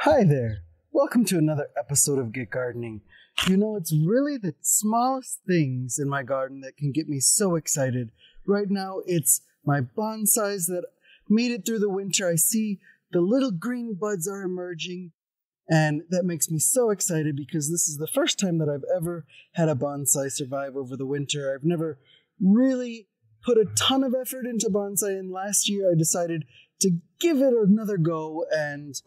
Hi there! Welcome to another episode of Get Gardening. You know, it's really the smallest things in my garden that can get me so excited. Right now, it's my bonsais that made it through the winter. I see the little green buds are emerging, and that makes me so excited because this is the first time that I've ever had a bonsai survive over the winter. I've never really put a ton of effort into bonsai, and last year I decided to give it another go, and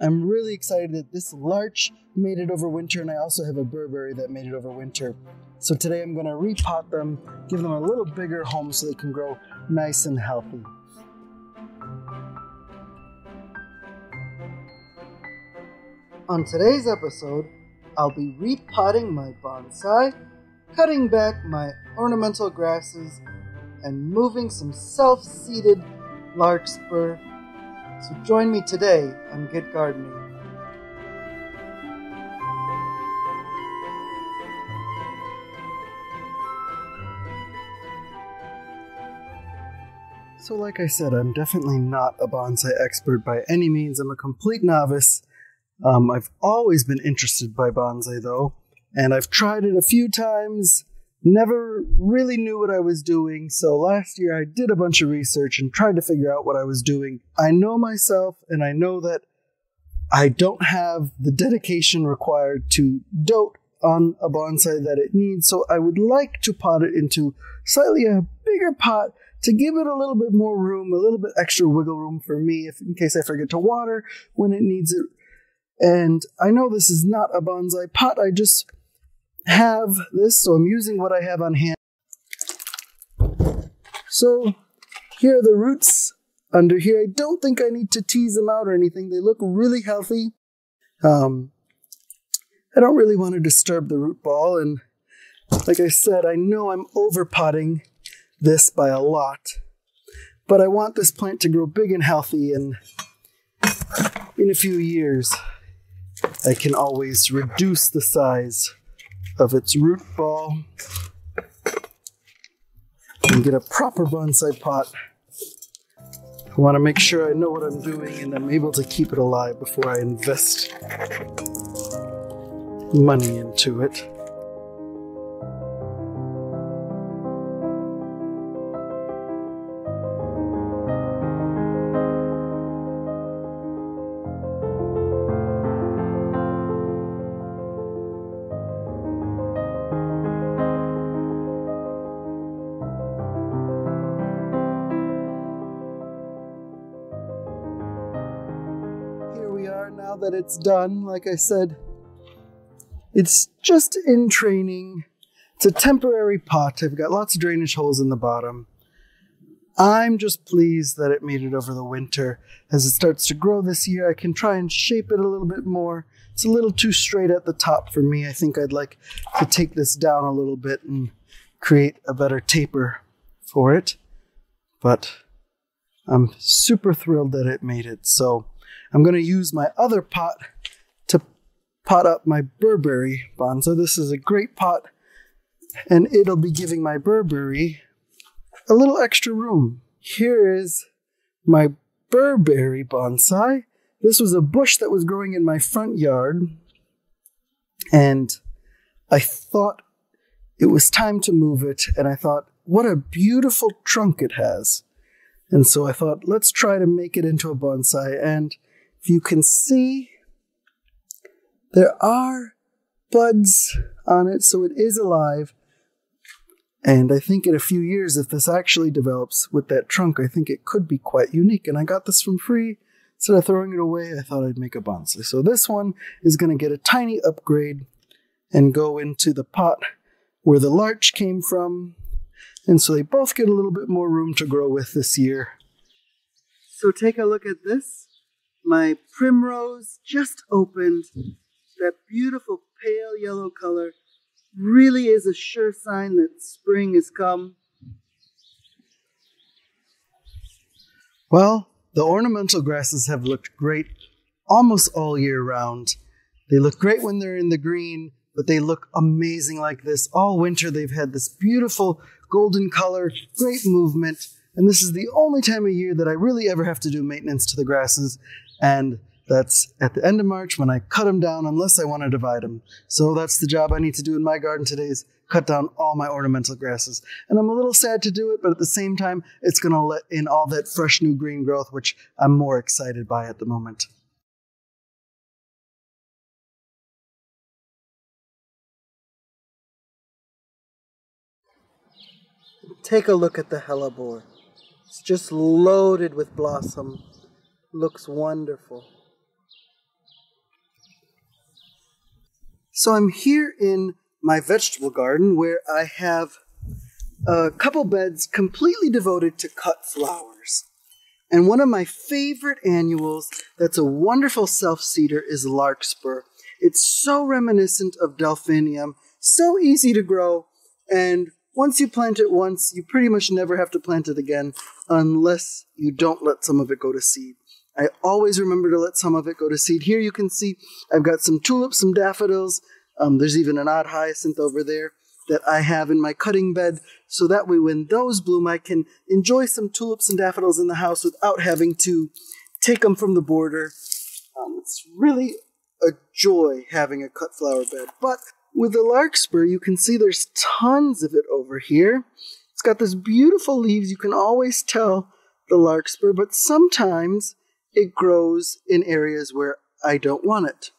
I'm really excited that this larch made it over winter, and I also have a burberry that made it over winter. So today I'm going to repot them, give them a little bigger home so they can grow nice and healthy. On today's episode, I'll be repotting my bonsai, cutting back my ornamental grasses, and moving some self-seeded larkspur. So join me today on Get Gardening. So like I said, I'm definitely not a bonsai expert by any means. I'm a complete novice. I've always been interested by bonsai though, and I've tried it a few times. Never really knew what I was doing, so last year I did a bunch of research and tried to figure out what I was doing. I know myself, and I know that I don't have the dedication required to dote on a bonsai that it needs, so I would like to pot it into slightly a bigger pot to give it a little bit more room, a little bit extra wiggle room for me in case I forget to water when it needs it. And I know this is not a bonsai pot, I just have this, so I'm using what I have on hand. So here are the roots under here. I don't think I need to tease them out or anything. They look really healthy. I don't really want to disturb the root ball, and like I said, I know I'm over potting this by a lot, but I want this plant to grow big and healthy, and in a few years I can always reduce the size of its root ball and get a proper bonsai pot. I want to make sure I know what I'm doing and I'm able to keep it alive before I invest money into it. Now that it's done, like I said, it's just in training. It's a temporary pot. I've got lots of drainage holes in the bottom. I'm just pleased that it made it over the winter. As it starts to grow this year, I can try and shape it a little bit more. It's a little too straight at the top for me. I think I'd like to take this down a little bit and create a better taper for it. But I'm super thrilled that it made it. So I'm going to use my other pot to pot up my burberry bonsai. This is a great pot, and it'll be giving my burberry a little extra room. Here is my burberry bonsai. This was a bush that was growing in my front yard, and I thought it was time to move it, and I thought, what a beautiful trunk it has. And so I thought, let's try to make it into a bonsai, and if you can see, there are buds on it, so it is alive. And I think in a few years, if this actually develops with that trunk, I think it could be quite unique. And I got this from free. Instead of throwing it away, I thought I'd make a bonsai. So this one is going to get a tiny upgrade and go into the pot where the larch came from. And so they both get a little bit more room to grow with this year. So take a look at this. My primrose just opened. That beautiful pale yellow color really is a sure sign that spring has come. Well, the ornamental grasses have looked great almost all year round. They look great when they're in the green, but they look amazing like this. All winter they've had this beautiful golden color, great movement, and this is the only time of year that I really ever have to do maintenance to the grasses. And That's at the end of March when I cut them down unless I want to divide them. So that's the job I need to do in my garden today, is cut down all my ornamental grasses. And I'm a little sad to do it, but at the same time, it's going to let in all that fresh new green growth, which I'm more excited by at the moment. Take a look at the Hellebore. It's just loaded with blossom. Looks wonderful. So I'm here in my vegetable garden where I have a couple beds completely devoted to cut flowers. And one of my favorite annuals that's a wonderful self-seeder is Larkspur. It's so reminiscent of Delphinium, so easy to grow, and once you plant it once, you pretty much never have to plant it again unless you don't let some of it go to seed. I always remember to let some of it go to seed. Here you can see I've got some tulips, some daffodils. There's even an odd hyacinth over there that I have in my cutting bed. So that way when those bloom, I can enjoy some tulips and daffodils in the house without having to take them from the border. It's really a joy having a cut flower bed. But with the Larkspur, you can see there's tons of it over here. It's got this beautiful leaves. You can always tell the Larkspur, but sometimes it grows in areas where I don't want it.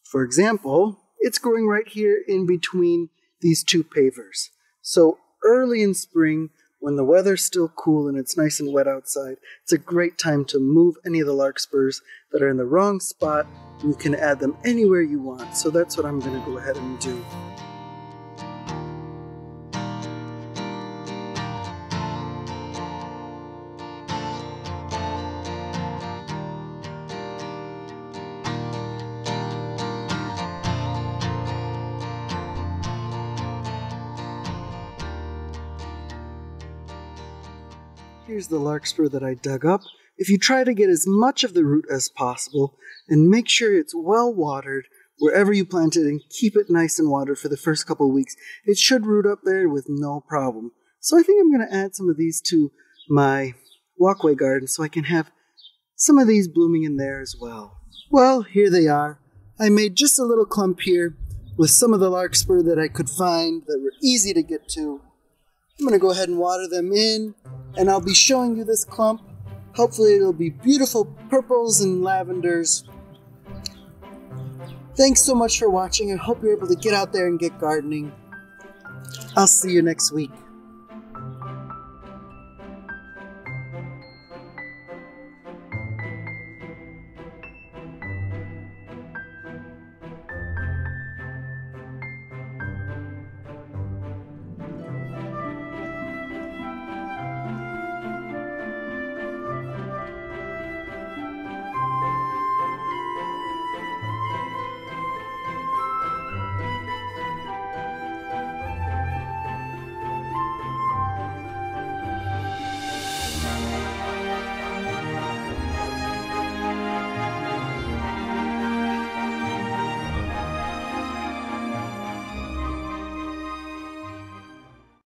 For example, it's growing right here in between these two pavers. So early in spring, when the weather's still cool and it's nice and wet outside, it's a great time to move any of the Larkspurs that are in the wrong spot. You can add them anywhere you want. So that's what I'm going to go ahead and do. Here's the Larkspur that I dug up. If you try to get as much of the root as possible and make sure it's well watered wherever you plant it and keep it nice and watered for the first couple of weeks, it should root up there with no problem. So I think I'm going to add some of these to my walkway garden so I can have some of these blooming in there as well. Well, here they are. I made just a little clump here with some of the Larkspur that I could find that were easy to get to. I'm going to go ahead and water them in, and I'll be showing you this clump. Hopefully it'll be beautiful purples and lavenders. Thanks so much for watching. I hope you're able to get out there and get gardening. I'll see you next week.